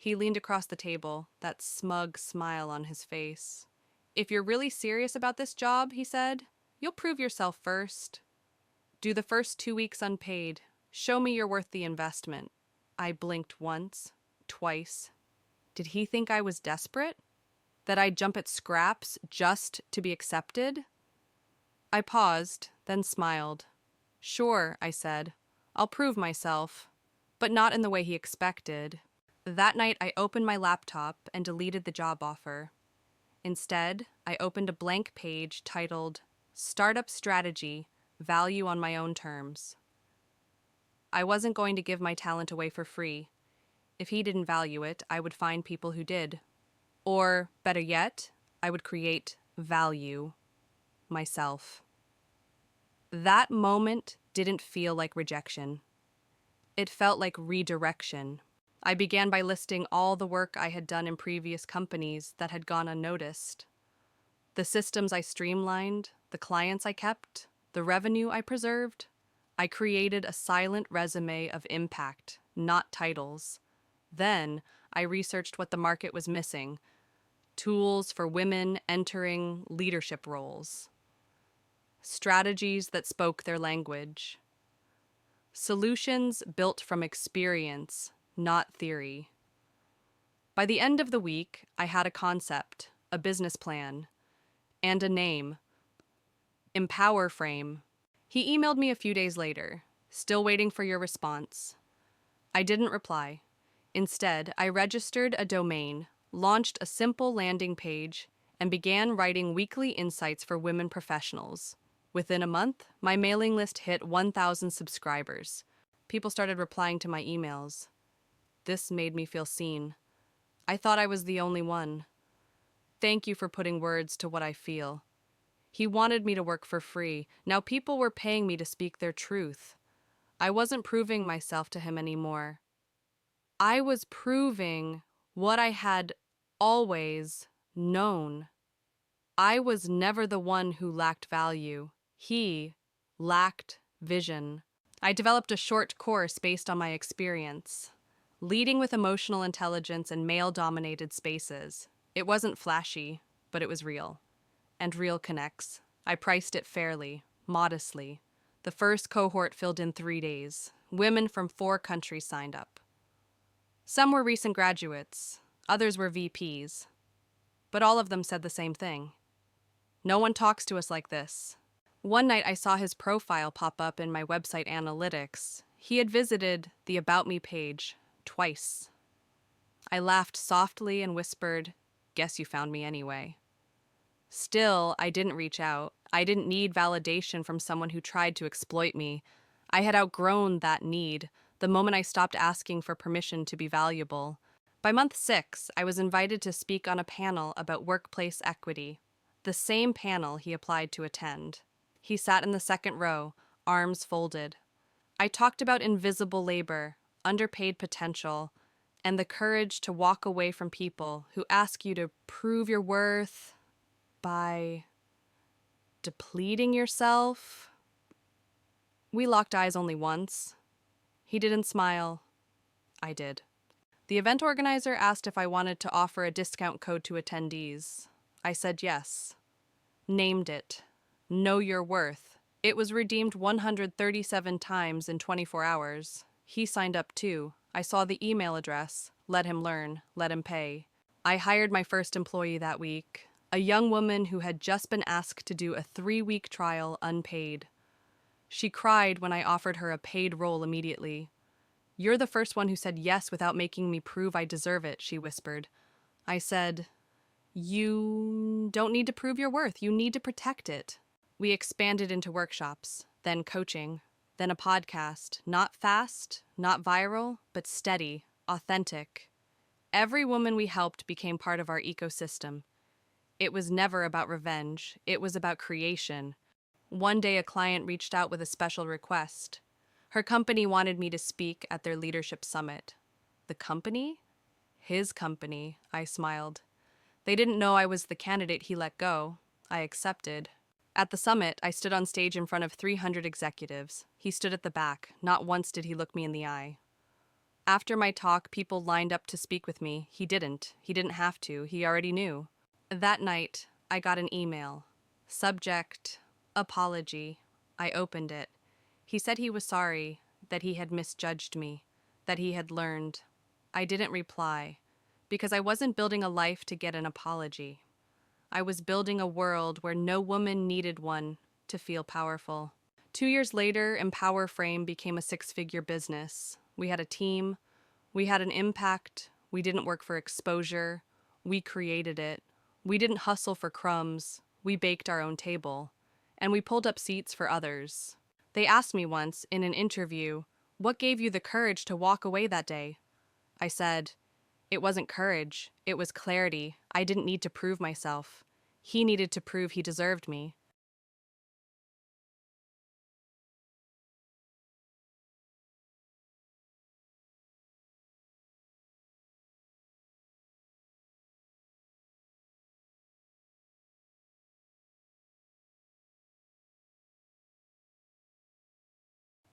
He leaned across the table, that smug smile on his face. If you're really serious about this job, he said, you'll prove yourself first. Do the first 2 weeks unpaid. Show me you're worth the investment. I blinked once, twice. Did he think I was desperate? That I'd jump at scraps just to be accepted? I paused, then smiled. Sure, I said. I'll prove myself. But not in the way he expected. That night, I opened my laptop and deleted the job offer. Instead, I opened a blank page titled Startup Strategy, Value on My Own Terms. I wasn't going to give my talent away for free. If he didn't value it, I would find people who did. Or, better yet, I would create value myself. That moment didn't feel like rejection. It felt like redirection. I began by listing all the work I had done in previous companies that had gone unnoticed. The systems I streamlined, the clients I kept, the revenue I preserved. I created a silent resume of impact, not titles. Then I researched what the market was missing. Tools for women entering leadership roles. Strategies that spoke their language. Solutions built from experience, not theory. By the end of the week, I had a concept, a business plan, and a name. Empower Frame. He emailed me a few days later, still waiting for your response. I didn't reply. Instead, I registered a domain, launched a simple landing page, and began writing weekly insights for women professionals. Within a month, my mailing list hit 1,000 subscribers. People started replying to my emails. This made me feel seen. I thought I was the only one. Thank you for putting words to what I feel. He wanted me to work for free. Now people were paying me to speak their truth. I wasn't proving myself to him anymore. I was proving what I had always known. I was never the one who lacked value. He lacked vision. I developed a short course based on my experience, leading with emotional intelligence in male-dominated spaces. It wasn't flashy, but it was real. And real connects. I priced it fairly, modestly. The first cohort filled in 3 days. Women from 4 countries signed up. Some were recent graduates, others were VPs. But all of them said the same thing. No one talks to us like this. One night I saw his profile pop up in my website analytics. He had visited the About Me page twice. I laughed softly and whispered, "Guess you found me anyway." Still, I didn't reach out. I didn't need validation from someone who tried to exploit me. I had outgrown that need, the moment I stopped asking for permission to be valuable. By month 6, I was invited to speak on a panel about workplace equity, the same panel he applied to attend. He sat in the second row, arms folded. I talked about invisible labor, underpaid potential, and the courage to walk away from people who ask you to prove your worth by depleting yourself. We locked eyes only once. He didn't smile. I did. The event organizer asked if I wanted to offer a discount code to attendees. I said yes. Named it. Know Your Worth. It was redeemed 137 times in 24 hours. He signed up too. I saw the email address. Let him learn. Let him pay. I hired my first employee that week, a young woman who had just been asked to do a 3-week trial unpaid. She cried when I offered her a paid role immediately. "You're the first one who said yes without making me prove I deserve it," she whispered. I said, "You don't need to prove your worth. You need to protect it." We expanded into workshops, then coaching, then a podcast. Not fast, not viral, but steady, authentic. Every woman we helped became part of our ecosystem. It was never about revenge. It was about creation. One day a client reached out with a special request. Her company wanted me to speak at their leadership summit. The company? His company, I smiled. They didn't know I was the candidate he let go. I accepted. At the summit, I stood on stage in front of 300 executives. He stood at the back. Not once did he look me in the eye. After my talk, people lined up to speak with me. He didn't. He didn't have to. He already knew. That night, I got an email. Subject, apology. I opened it. He said he was sorry, that he had misjudged me, that he had learned. I didn't reply, because I wasn't building a life to get an apology. I was building a world where no woman needed one to feel powerful. 2 years later, Empower Frame became a six-figure business. We had a team. We had an impact. We didn't work for exposure. We created it. We didn't hustle for crumbs. We baked our own table. And we pulled up seats for others. They asked me once in an interview, "What gave you the courage to walk away that day?" I said, "It wasn't courage. It was clarity. I didn't need to prove myself. He needed to prove he deserved me.